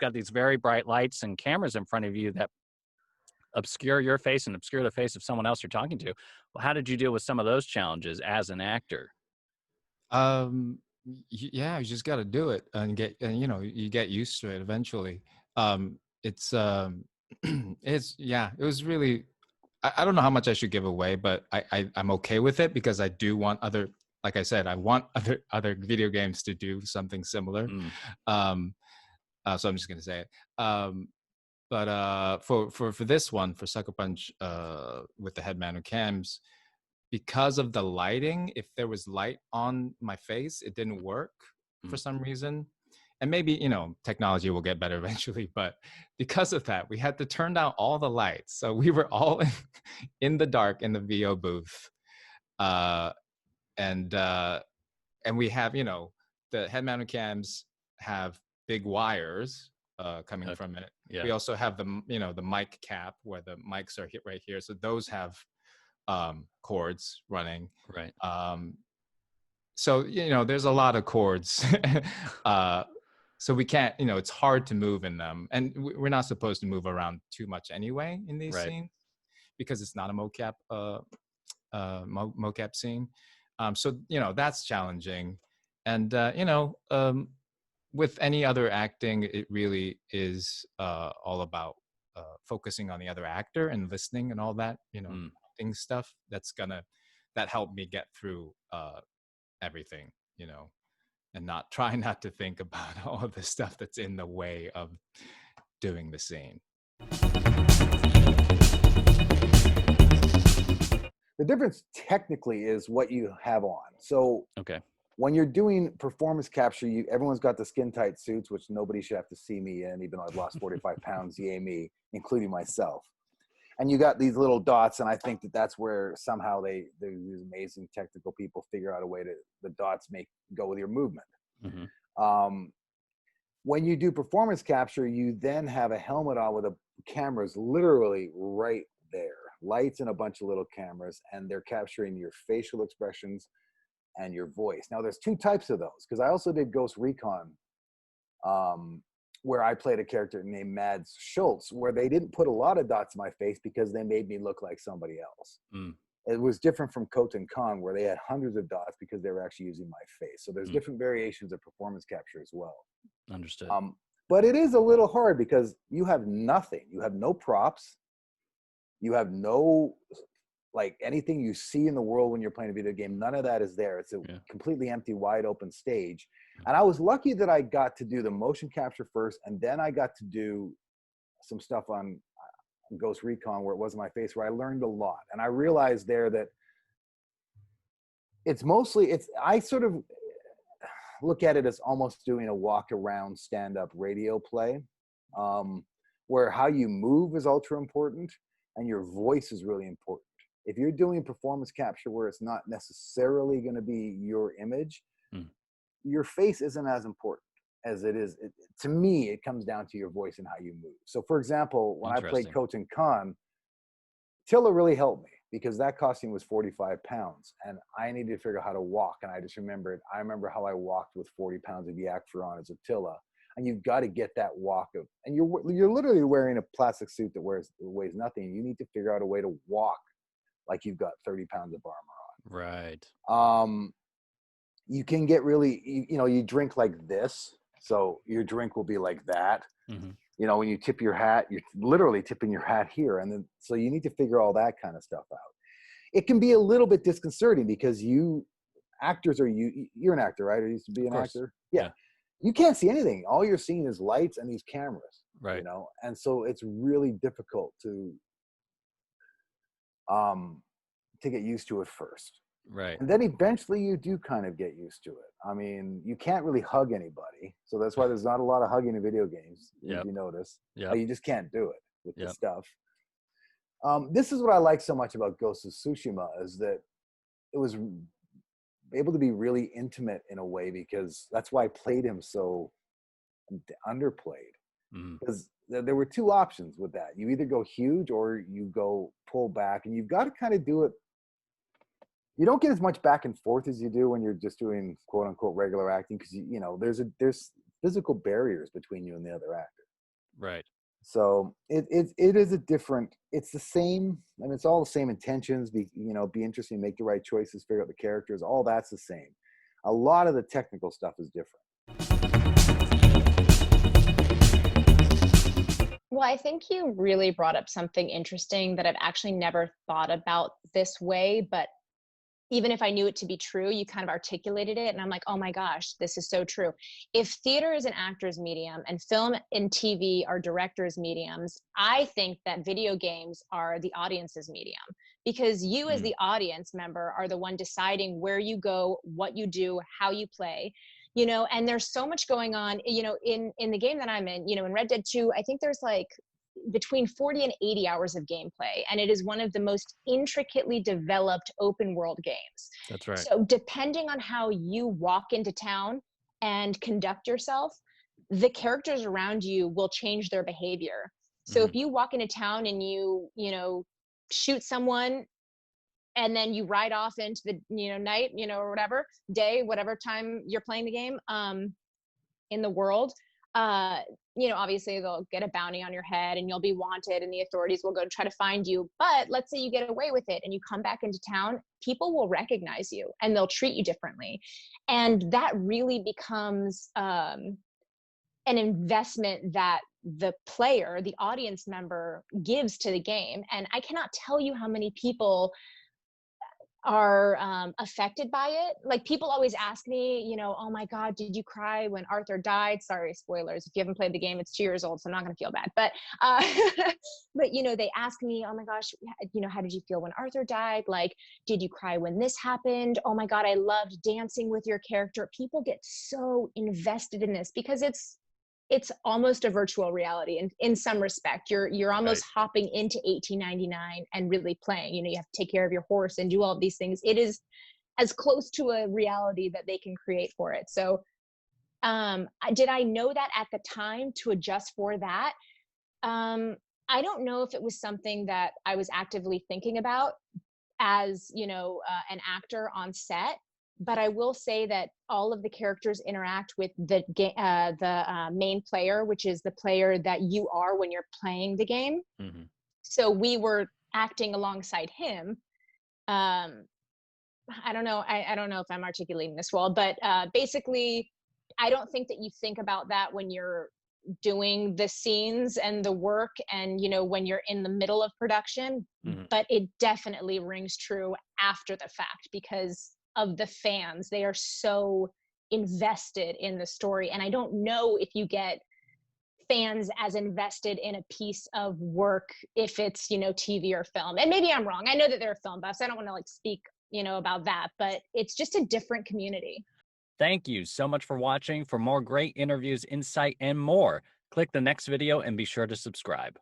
got these very bright lights and cameras in front of you that obscure your face and obscure the face of someone else you're talking to. Well, how did you deal with some of those challenges as an actor? Yeah, you just got to do it and you get used to it eventually. It's it was really, I don't know how much I should give away, but I'm okay with it because I do want other, like I said, I want other video games to do something similar. Um, so I'm just gonna say it. But for this one, for Sucker Punch, with the head who cams, because of the lighting, if there was light on my face, it didn't work for some reason. And maybe, technology will get better eventually, but because of that, we had to turn down all the lights. So we were all in the dark in the VO booth. And we have, the head mounted cams have big wires coming from it. Yeah. We also have the mic cap where the mics are hit right here. So those have cords running. Right. So, there's a lot of cords. So we can't, it's hard to move in them. And we're not supposed to move around too much anyway in these scenes because it's not a mocap mocap scene. So, that's challenging. And, with any other acting, it really is all about focusing on the other actor and listening and all that, stuff that helped me get through everything, and try not to think about all of the stuff that's in the way of doing the scene. The difference technically is what you have on. So when you're doing performance capture, everyone's got the skin tight suits, which nobody should have to see me in, even though I've lost 45 pounds, yay me, including myself. And you got these little dots, and I think that's where somehow these amazing technical people figure out a way to the dots go with your movement. When you do performance capture, you then have a helmet on with a cameras literally right there, lights and a bunch of little cameras, and they're capturing your facial expressions and your voice. Now, there's two types of those because I also did Ghost Recon, where I played a character named Mads Schultz, where they didn't put a lot of dots in my face because they made me look like somebody else. It was different from Khotun, where they had hundreds of dots because they were actually using my face. So there's different variations of performance capture as well. Understood. But it is a little hard because you have nothing. You have no props. You have no, anything you see in the world when you're playing a video game, none of that is there. It's a completely empty, wide open stage. And I was lucky that I got to do the motion capture first, and then I got to do some stuff on Ghost Recon where it wasn't my face, where I learned a lot. And I realized there that I sort of look at it as almost doing a walk around stand-up radio play, where how you move is ultra important and your voice is really important. If you're doing performance capture where it's not necessarily going to be your image, your face isn't as important as it is. To me, it comes down to your voice and how you move. So, for example, when I played Khotun, Tilla really helped me because that costume was 45 pounds and I needed to figure out how to walk. And I remember how I walked with 40 pounds of yak for on as Attila. And you've got to get that walk and you're literally wearing a plastic suit that weighs nothing. You need to figure out a way to walk like you've got 30 pounds of armor on. Right. You can get really, you drink like this. So your drink will be like that. When you tip your hat, you're literally tipping your hat here. And then, so you need to figure all that kind of stuff out. It can be a little bit disconcerting because you're an actor, right? Or used to be an actor. Yeah. You can't see anything. All you're seeing is lights and these cameras, right? And so it's really difficult to get used to it first. Right. And then eventually you do kind of get used to it. I mean, you can't really hug anybody. So that's why there's not a lot of hugging in video games, if you notice. You just can't do it with this stuff. This is what I like so much about Ghost of Tsushima is that it was able to be really intimate in a way because that's why I played him so underplayed. Because there were two options with that. You either go huge or you go pull back, and you've got to kind of do it. You don't get as much back and forth as you do when you're just doing quote unquote regular acting because there's physical barriers between you and the other actor. Right. So it is a different. It's the same, and it's all the same intentions. Be interesting, make the right choices, figure out the characters. All that's the same. A lot of the technical stuff is different. Well, I think you really brought up something interesting that I've actually never thought about this way, but even if I knew it to be true, you kind of articulated it. And I'm like, oh my gosh, this is so true. If theater is an actor's medium and film and TV are director's mediums, I think that video games are the audience's medium, because you as the audience member are the one deciding where you go, what you do, how you play. And there's so much going on, in the game that I'm in, in Red Dead 2, I think there's like between 40 and 80 hours of gameplay, and it is one of the most intricately developed open world games. That's right. So depending on how you walk into town and conduct yourself, the characters around you will change their behavior. So if you walk into town and you shoot someone, and then you ride off into the night, or whatever day, whatever time you're playing the game in the world, obviously they'll get a bounty on your head and you'll be wanted and the authorities will go try to find you. But let's say you get away with it and you come back into town, people will recognize you and they'll treat you differently. And that really becomes an investment that the player, the audience member, gives to the game. And I cannot tell you how many people are affected by it. Like, people always ask me, oh my God, did you cry when Arthur died? Sorry, spoilers. If you haven't played the game, it's 2 years old, so I'm not going to feel bad. But, but they ask me, oh my gosh, how did you feel when Arthur died? Like, did you cry when this happened? Oh my God, I loved dancing with your character. People get so invested in this because it's almost a virtual reality in some respect. You're almost hopping into 1899 and really playing. You have to take care of your horse and do all of these things. It is as close to a reality that they can create for it. So did I know that at the time to adjust for that? I don't know if it was something that I was actively thinking about as an actor on set. But I will say that all of the characters interact with the main player, which is the player that you are when you're playing the game. Mm-hmm. So we were acting alongside him. I don't know. I don't know if I'm articulating this well, but basically, I don't think that you think about that when you're doing the scenes and the work and, when you're in the middle of production. Mm-hmm. But it definitely rings true after the fact because of the fans. They are so invested in the story. And I don't know if you get fans as invested in a piece of work if it's, TV or film. And maybe I'm wrong. I know that they're film buffs. I don't want to speak, about that, but it's just a different community. Thank you so much for watching. For more great interviews, insight, and more, click the next video and be sure to subscribe.